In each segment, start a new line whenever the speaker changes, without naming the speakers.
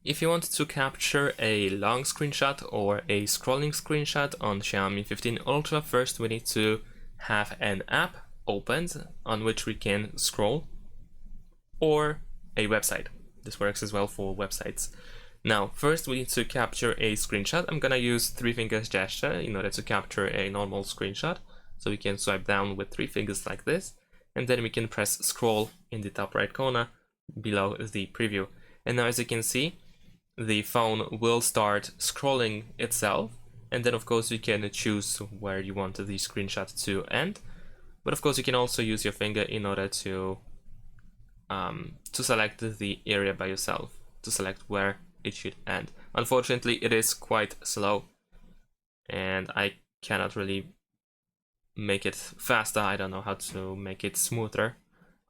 If you want to capture a long screenshot or a scrolling screenshot on Xiaomi 15 Ultra, first we need to have an app opened on which we can scroll, or a website. This works as well for websites. Now, first we need to capture a screenshot. I'm gonna use 3 fingers gesture in order to capture a normal screenshot. So we can swipe down with 3 fingers like this, and then we can press scroll in the top right corner below the preview. And now, as you can see, the phone will start scrolling itself, and then of course you can choose where you want the screenshot to end. But of course you can also use your finger in order to select the area by yourself, to select where it should end. Unfortunately, it is quite slow, and I cannot really make it faster. I don't know how to make it smoother.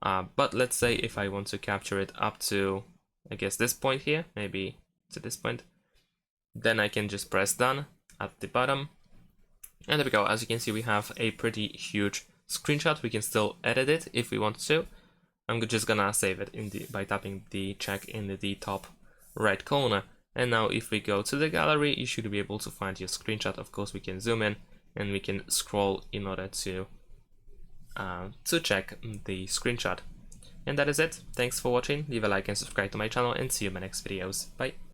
But let's say if I want to capture it up to, I guess, this point here, maybe to this point, then I can just press done at the bottom. And there we go. As you can see, we have a pretty huge screenshot. We can still edit it if we want to. I'm just gonna save it by tapping the check in the top right corner. And now if we go to the gallery, you should be able to find your screenshot. Of course, we can zoom in and we can scroll in order to check the screenshot. And that is it. Thanks for watching. Leave a like and subscribe to my channel, and see you in my next videos. Bye.